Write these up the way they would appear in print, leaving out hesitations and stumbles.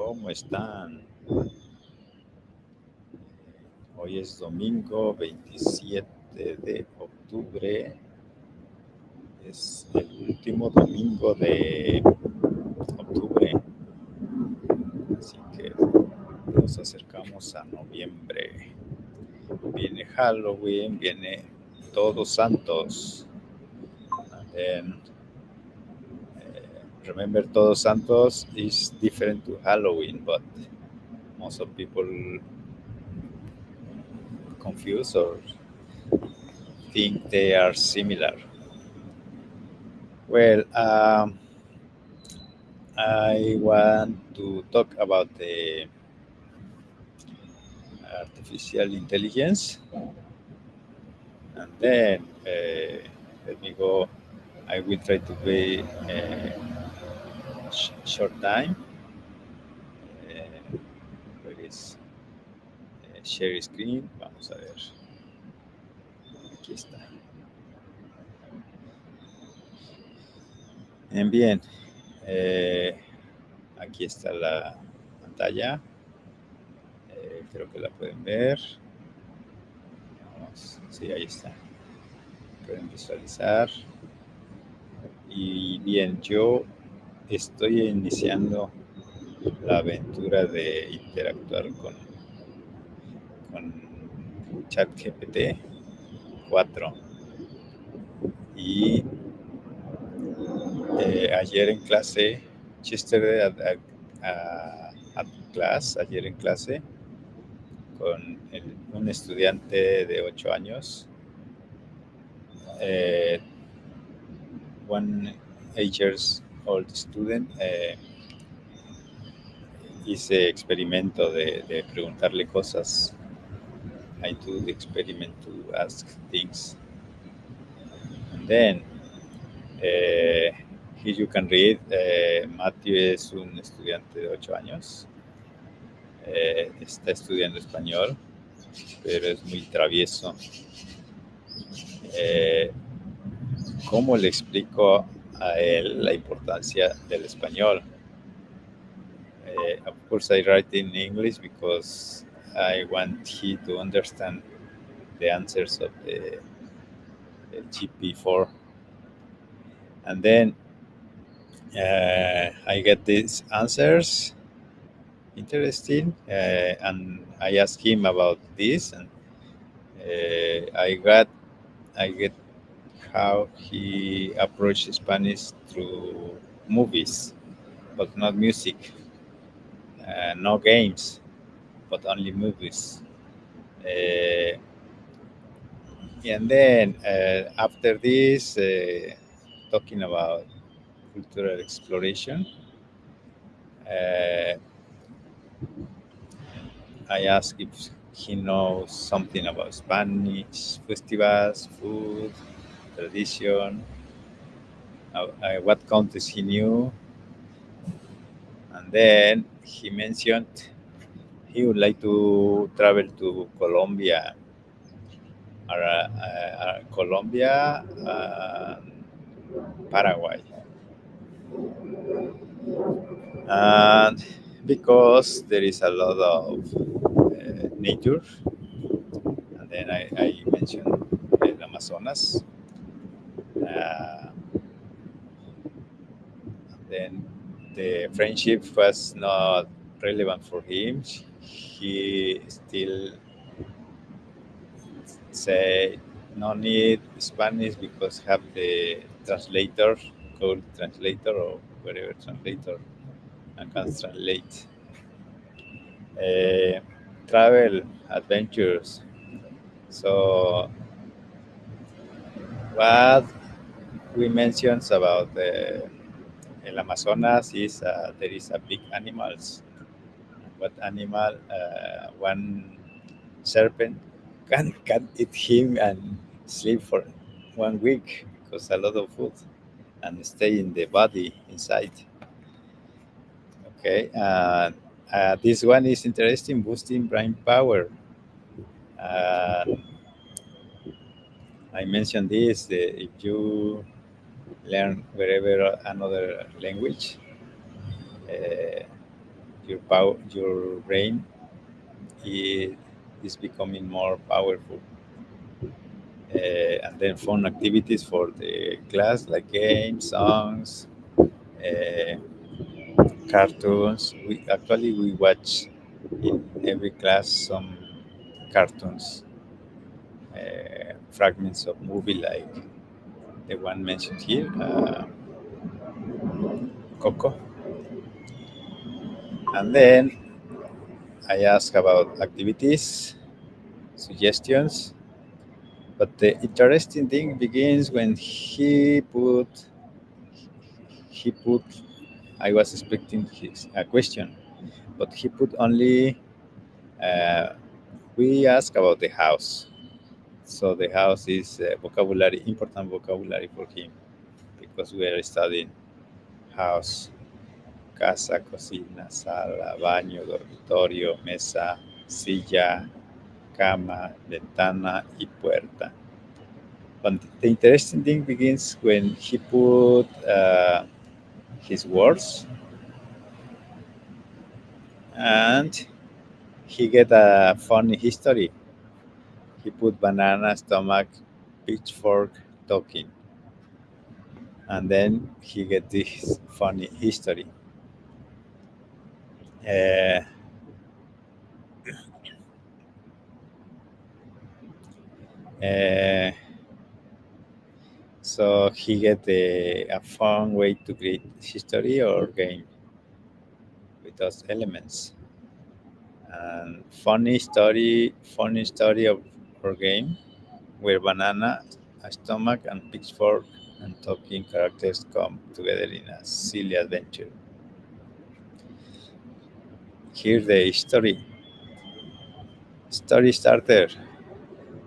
¿Cómo están? Hoy es domingo 27 de octubre. Es el último domingo de octubre. Así que nos acercamos a noviembre. Viene Halloween, viene Todos Santos. And then, remember, Todos Santos is different to Halloween, but most of people confuse or think they are similar. Well, I want to talk about the artificial intelligence, and then let me go. I will try to be short time. Where is share screen? Vamos a ver. Aquí está. Bien, aquí está la pantalla. Creo que la pueden ver. Vamos, sí, ahí está. Pueden visualizar. Y bien, yo estoy iniciando la aventura de interactuar con ChatGPT 4. Y ayer en clase, yesterday at class, ayer en clase, con un estudiante de 8 años, one 8 years old student, hice experimento de preguntarle cosas. I do the experiment to ask things. And then, here you can read, Matthew es un estudiante de 8 años. Está estudiando español, pero es muy travieso. ¿Cómo le explico a él la importancia del español? Of course, I write in English because I want he to understand the answers of the GP4. And then I get these answers, interesting, and I ask him about this, and I get how he approached Spanish through movies, but not music, no games, but only movies. And then after this, talking about cultural exploration, I asked if he knows something about Spanish festivals, food, tradition, what countries he knew. And then he mentioned he would like to travel to Colombia, Colombia, Paraguay. And because there is a lot of nature, and then I mentioned the Amazonas. Then the friendship was not relevant for him. He still say no need Spanish because have the translator, called translator or whatever translator, and can translate. Travel adventures. So what we mentioned about el Amazonas is there is a big animals. What animal? One serpent can eat him and sleep for 1 week because a lot of food and stay in the body inside. Okay, this one is interesting, boosting brain power. I mentioned this, if you learn wherever another language, your brain is becoming more powerful. And then fun activities for the class like games, songs, uh, cartoons. We watch in every class some cartoons, fragments of movie like the one mentioned here, Coco. And then I ask about activities, suggestions. But the interesting thing begins when he put. I was expecting a question, but he put only. Uh, we ask about the house, so the house is vocabulary, important vocabulary for him, because we are studying house, casa, cocina, sala, baño, dormitorio, mesa, silla, cama, ventana y puerta. But the interesting thing begins when he put his words, and he get a funny history. He put banana, stomach, pitchfork, talking, and then he get this funny history. Uh, uh, so he get a fun way to create history or game with those elements. And funny story of our game where banana, a stomach, and pitchfork and talking characters come together in a silly adventure. Here's the story. Story starter.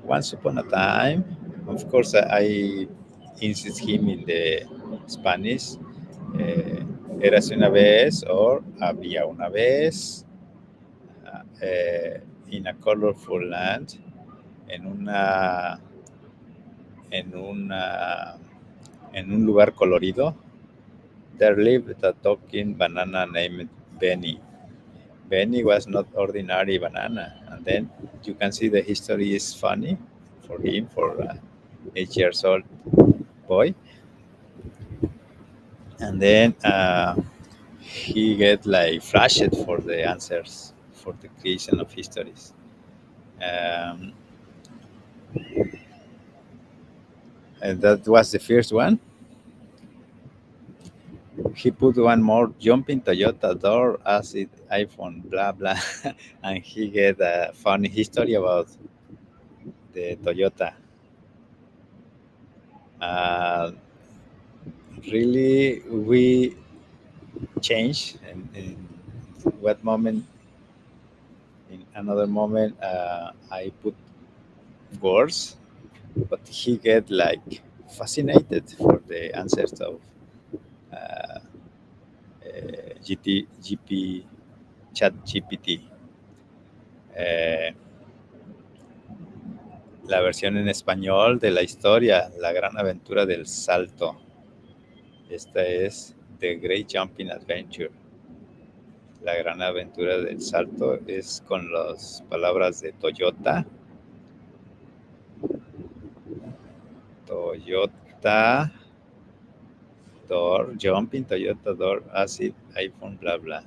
Once upon a time, of course, I insist him in the Spanish. Érase una vez or había una vez in a colorful land en una en una en un lugar colorido. There lived a talking banana named Benny. Benny was not ordinary banana, and then you can see the history is funny for him, for 8 years old boy. And then he get like flashed for the answers for the creation of histories. Um, and that was the first one. He put one more: jumping Toyota door, acid, iPhone, blah blah, and he get a funny history about the Toyota. Uh, Really, we change in what moment. In another moment, I put words, but he get like fascinated for the answers of uh, chat GPT. Eh, la versión en español de la historia, La gran aventura del salto. Esta es The Great Jumping Adventure. La gran aventura del salto es con las palabras de Toyota. Toyota door, jumping, Toyota door, acid, iPhone, blah blah.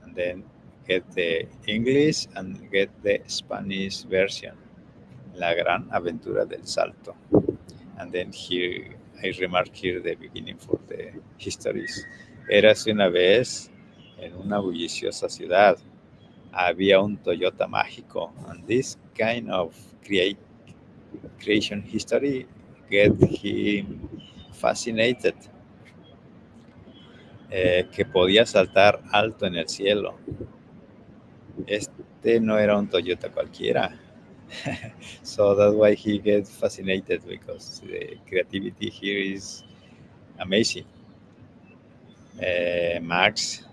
And then get the English and get the Spanish version. La gran aventura del salto. And then here, I remark here the beginning for the histories. Érase una vez en una bulliciosa ciudad. Había un Toyota mágico. And this kind of creation history get him fascinated. Que podía saltar alto en el cielo. Este no era un Toyota cualquiera. So that's why he gets fascinated, because the creativity here is amazing. Max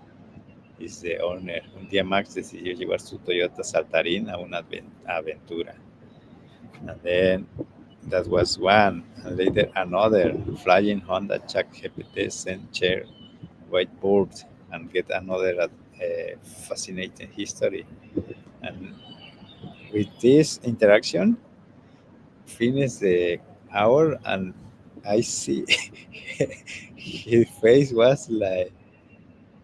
is the owner. Un día Max decidió llevar su Toyota Saltarín a una aventura. And then that was one. And later another. Flying Honda, Chuck GPT, send chair, whiteboard, and get another fascinating history. And with this interaction, finish the hour, and I see his face was like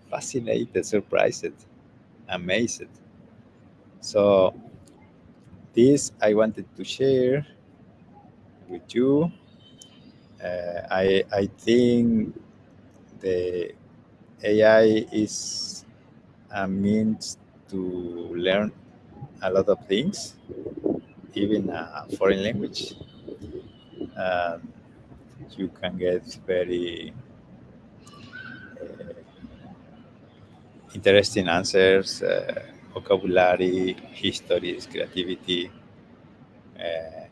fascinated, surprised, amazed. So this I wanted to share with you. I think the AI is a means to learn a lot of things, even a foreign language. Um, you can get very interesting answers, vocabulary, histories, creativity, uh,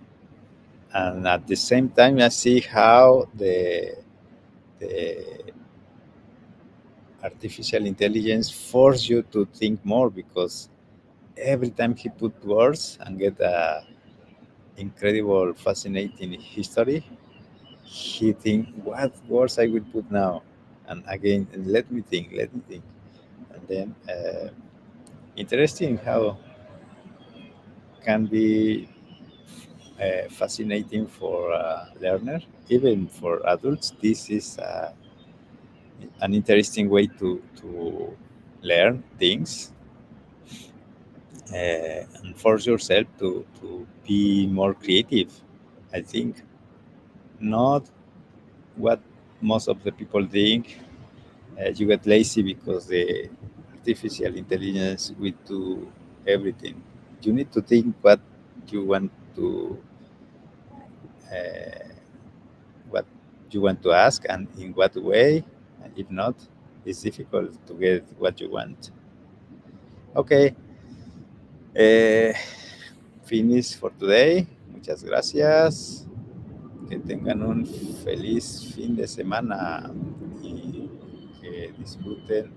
and at the same time, I see how the artificial intelligence force you to think more, because every time he put words and get a incredible, fascinating history, he think what words I will put now, and again, let me think, and then interesting how can be fascinating for a learner, even for adults. This is an interesting way to learn things, and force yourself to be more creative. I think not what most of the people think. You get lazy because the artificial intelligence will do everything. You need to think what you want to uh, what you want to ask and in what way. If not, it's difficult to get what you want. Okay, eh, finish for today. Muchas gracias. Que tengan un feliz fin de semana y que disfruten